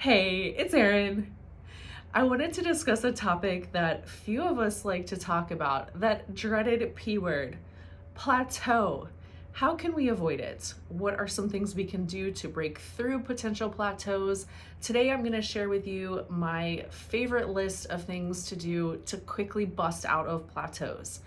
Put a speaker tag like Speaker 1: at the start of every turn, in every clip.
Speaker 1: Hey, it's Erin. I wanted to discuss a topic that few of us like to talk about, that dreaded P word, plateau. How can we avoid it? What are some things we can do to break through potential plateaus? Today, I'm going to share with you my favorite list of things to do to quickly bust out of plateaus.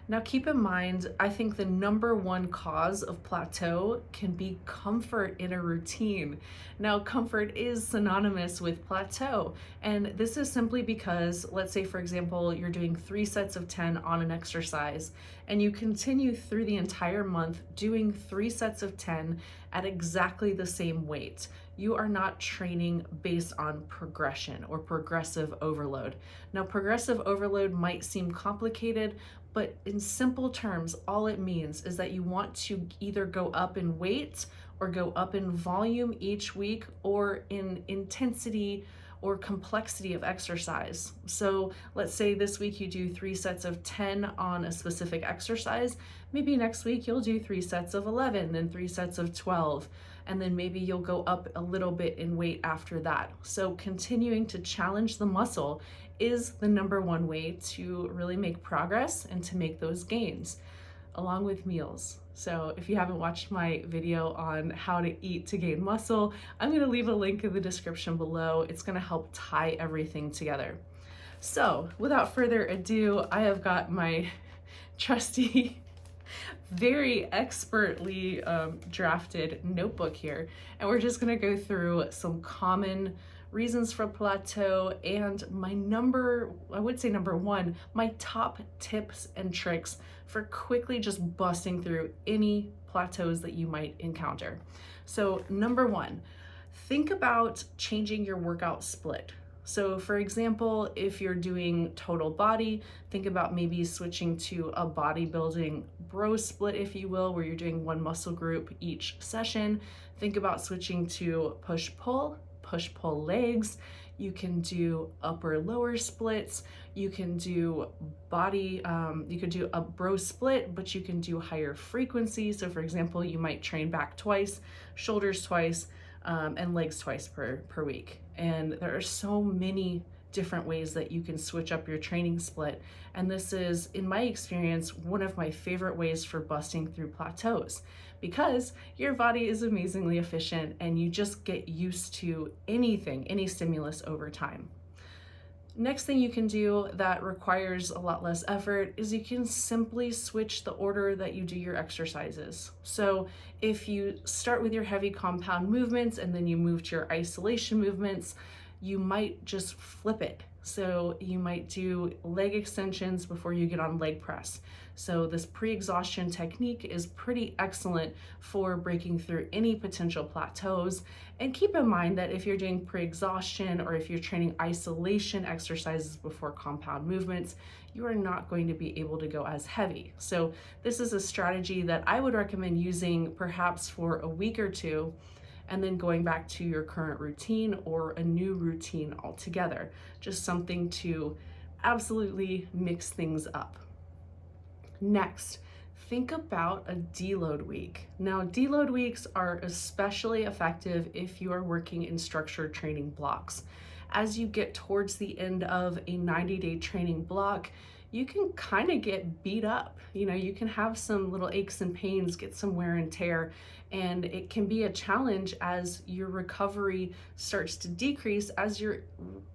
Speaker 1: Now, keep in mind, I think the number one cause of plateau can be comfort in a routine. Now, comfort is synonymous with plateau, and this is simply because, let's say, for example, you're doing 3 sets of 10 on an exercise, and you continue through the entire month doing 3 sets of 10 at exactly the same weight. You are not training based on progression or progressive overload. Now, progressive overload might seem complicated, but in simple terms, all it means is that you want to either go up in weight or go up in volume each week or in intensity or complexity of exercise. So let's say this week you do 3 sets of 10 on a specific exercise. Maybe next week you'll do 3 sets of 11, then 3 sets of 12, and then maybe you'll go up a little bit in weight after that. So continuing to challenge the muscle is the number one way to really make progress and to make those gains, along with meals. So if you haven't watched my video on how to eat to gain muscle, I'm going to leave a link in the description below. It's going to help tie everything together. So without further ado, I have got my trusty, very expertly drafted notebook here, and we're just going to go through some common reasons for plateau and I would say number one, my top tips and tricks for quickly just busting through any plateaus that you might encounter. So number one, think about changing your workout split. So for example, if you're doing total body, think about maybe switching to a bodybuilding bro split, if you will, where you're doing one muscle group each session. Think about switching to push-pull legs. You can do upper lower splits. You can do you could do a bro split, but you can do higher frequency. So for example, you might train back twice, shoulders twice, and legs twice per week. And there are so many different ways that you can switch up your training split. And this is, in my experience, one of my favorite ways for busting through plateaus, because your body is amazingly efficient and you just get used to any stimulus over time. Next thing you can do that requires a lot less effort is you can simply switch the order that you do your exercises. So if you start with your heavy compound movements and then you move to your isolation movements, you might just flip it. So you might do leg extensions before you get on leg press. So this pre-exhaustion technique is pretty excellent for breaking through any potential plateaus. And keep in mind that if you're doing pre-exhaustion or if you're training isolation exercises before compound movements, you are not going to be able to go as heavy. So this is a strategy that I would recommend using perhaps for a week or two, and then going back to your current routine or a new routine altogether. Just something to absolutely mix things up. Next, think about a deload week. Now, deload weeks are especially effective if you are working in structured training blocks. As you get towards the end of a 90-day training block, you can kind of get beat up. You can have some little aches and pains, get some wear and tear, and it can be a challenge as your recovery starts to decrease as you're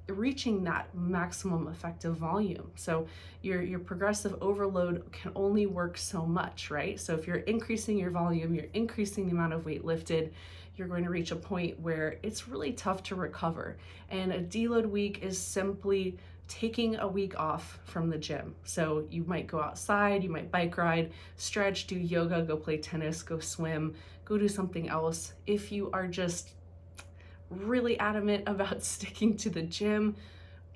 Speaker 1: reaching that maximum effective volume. So your progressive overload can only work so much, right? So if you're increasing your volume, you're increasing the amount of weight lifted, you're going to reach a point where it's really tough to recover. And a deload week is simply taking a week off from the gym. So you might go outside, you might bike ride, stretch, do yoga, go play tennis, go swim, go do something else. If you are just really adamant about sticking to the gym,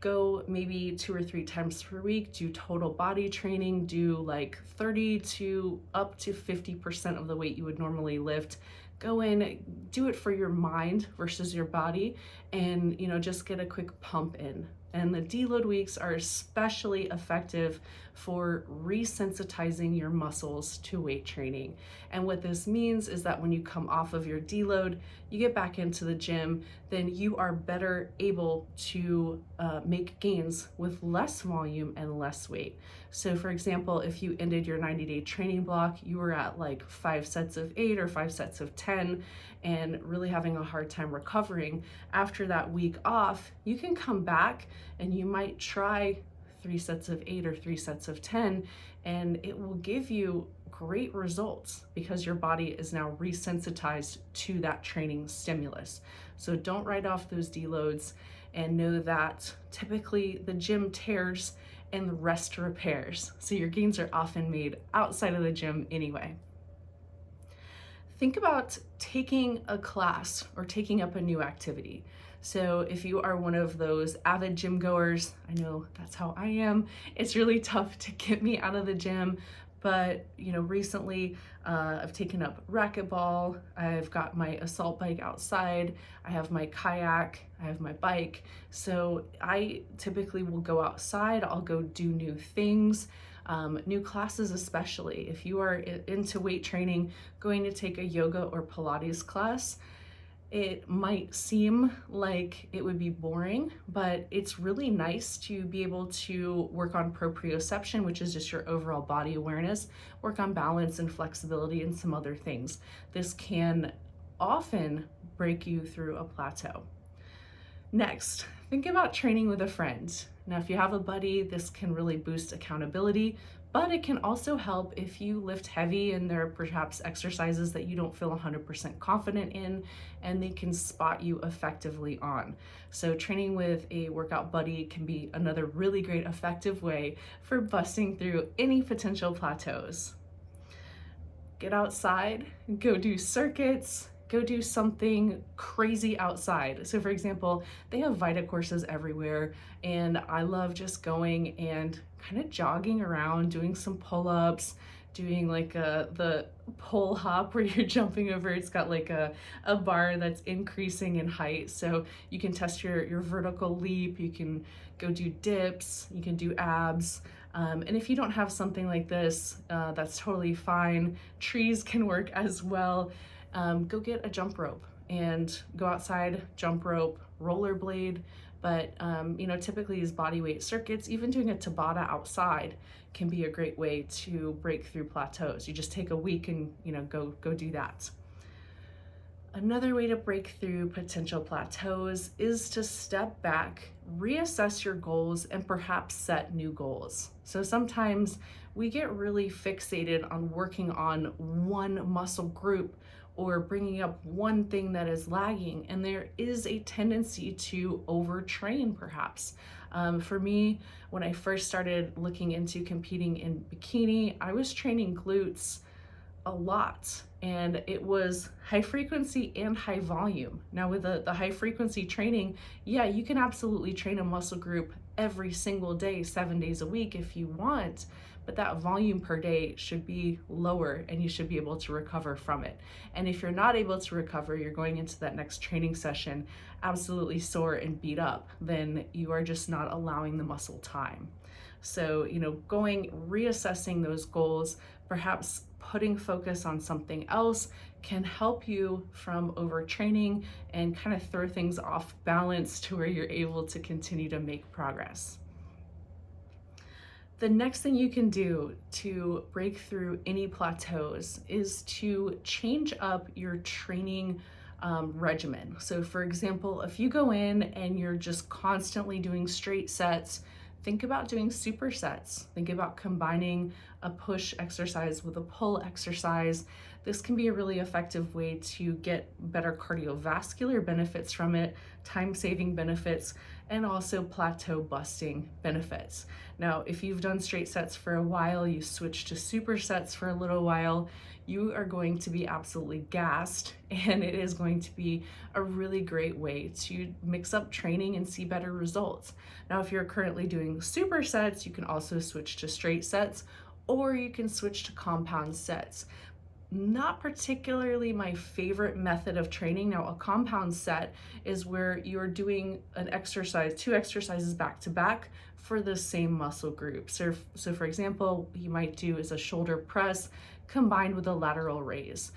Speaker 1: go maybe 2 or 3 times per week, do total body training, do like 30 to up to 50% of the weight you would normally lift. Go in, do it for your mind versus your body, and just get a quick pump in. And the deload weeks are especially effective for resensitizing your muscles to weight training. And what this means is that when you come off of your deload, you get back into the gym, then you are better able to make gains with less volume and less weight. So for example, if you ended your 90-day training block, you were at like 5 sets of 8 or 5 sets of 10 and really having a hard time recovering, after that week off, you can come back and you might try 3 sets of 8 or 3 sets of 10, and it will give you great results because your body is now resensitized to that training stimulus. So don't write off those deloads, and know that typically the gym tears and the rest repairs. So your gains are often made outside of the gym anyway. Think about taking a class or taking up a new activity. So if you are one of those avid gym goers, I know that's how I am, it's really tough to get me out of the gym. But recently I've taken up racquetball, I've got my assault bike outside, I have my kayak, I have my bike. So I typically will go outside, I'll go do new things, new classes especially. If you are into weight training, going to take a yoga or Pilates class, it might seem like it would be boring, but it's really nice to be able to work on proprioception, which is just your overall body awareness, work on balance and flexibility and some other things. This can often break you through a plateau. Next, think about training with a friend. Now, if you have a buddy, this can really boost accountability, but it can also help if you lift heavy and there are perhaps exercises that you don't feel 100% confident in, and they can spot you effectively on. So training with a workout buddy can be another really great effective way for busting through any potential plateaus. Get outside, go do circuits, go do something crazy outside. So for example, they have Vita courses everywhere, and I love just going and kind of jogging around, doing some pull-ups, doing like the pole hop where you're jumping over. It's got like a bar that's increasing in height. So you can test your vertical leap, you can go do dips, you can do abs. And if you don't have something like this, that's totally fine. Trees can work as well. Go get a jump rope and go outside, jump rope, rollerblade. But typically these body weight circuits, even doing a Tabata outside can be a great way to break through plateaus. You just take a week and go do that. Another way to break through potential plateaus is to step back, reassess your goals, and perhaps set new goals. So sometimes we get really fixated on working on one muscle group or bringing up one thing that is lagging, and there is a tendency to overtrain perhaps. For me, when I first started looking into competing in bikini, I was training glutes a lot, and it was high frequency and high volume. Now with the high frequency training, yeah, you can absolutely train a muscle group every single day, 7 days a week if you want, but that volume per day should be lower and you should be able to recover from it. And if you're not able to recover, you're going into that next training session absolutely sore and beat up, then you are just not allowing the muscle time. So, reassessing those goals, perhaps putting focus on something else can help you from overtraining and kind of throw things off balance to where you're able to continue to make progress. The next thing you can do to break through any plateaus is to change up your training regimen. So for example, if you go in and you're just constantly doing straight sets, think about doing supersets. Think about combining a push exercise with a pull exercise. This can be a really effective way to get better cardiovascular benefits from it, time-saving benefits, and also plateau busting benefits. Now, if you've done straight sets for a while, you switch to supersets for a little while, you are going to be absolutely gassed, and it is going to be a really great way to mix up training and see better results. Now, if you're currently doing supersets, you can also switch to straight sets, or you can switch to compound sets. not particularly my favorite method of training. Now, a compound set is where you're doing an exercise, two exercises back to back for the same muscle group. So for example, you might do is a shoulder press combined with a lateral raise.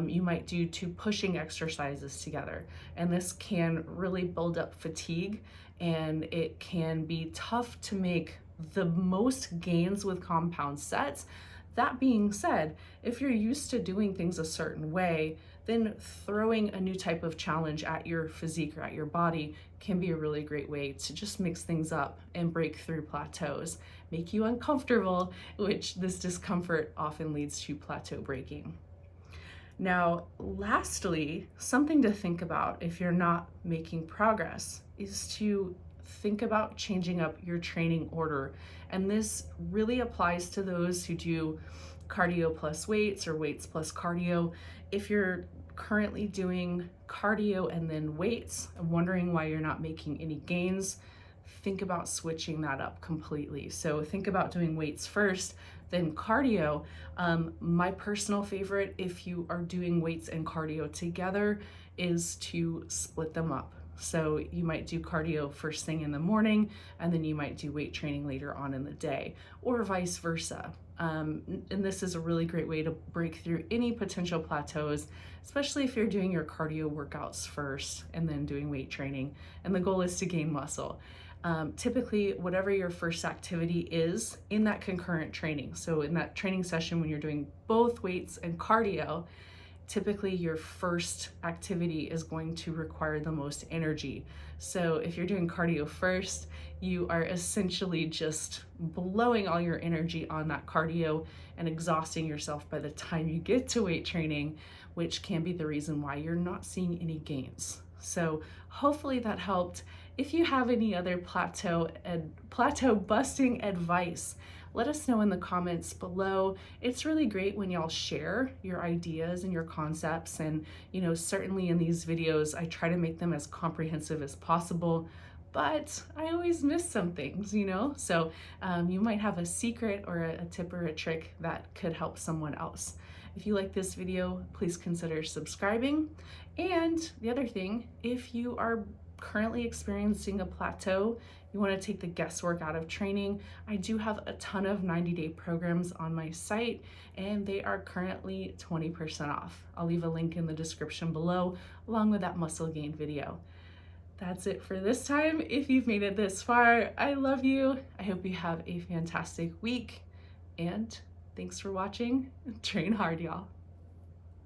Speaker 1: You might do two pushing exercises together, and this can really build up fatigue, and it can be tough to make the most gains with compound sets. That being said, if you're used to doing things a certain way, then throwing a new type of challenge at your physique or at your body can be a really great way to just mix things up and break through plateaus, make you uncomfortable, which this discomfort often leads to plateau breaking. Now, lastly, something to think about if you're not making progress is to think about changing up your training order. And this really applies to those who do cardio plus weights or weights plus cardio. If you're currently doing cardio and then weights and wondering why you're not making any gains, think about switching that up completely. So think about doing weights first, then cardio. My personal favorite, if you are doing weights and cardio together, is to split them up. So you might do cardio first thing in the morning, and then you might do weight training later on in the day, or vice versa. And this is a really great way to break through any potential plateaus, especially if you're doing your cardio workouts first and then doing weight training, and the goal is to gain muscle. Typically, whatever your first activity is in that concurrent training, so in that training session when you're doing both weights and cardio, typically your first activity is going to require the most energy. So if you're doing cardio first, you are essentially just blowing all your energy on that cardio and exhausting yourself by the time you get to weight training, which can be the reason why you're not seeing any gains. So hopefully that helped. If you have any other plateau busting advice, let us know in the comments below. It's really great when y'all share your ideas and your concepts, and certainly in these videos I try to make them as comprehensive as possible, but I always miss some things, so you might have a secret or a tip or a trick that could help someone else. If you like this video, please consider subscribing. And the other thing, if you are currently experiencing a plateau, you want to take the guesswork out of training, I do have a ton of 90-day programs on my site, and they are currently 20% off. I'll leave a link in the description below, along with that muscle gain video. That's it for this time. If you've made it this far, I love you. I hope you have a fantastic week, and thanks for watching. Train hard, y'all.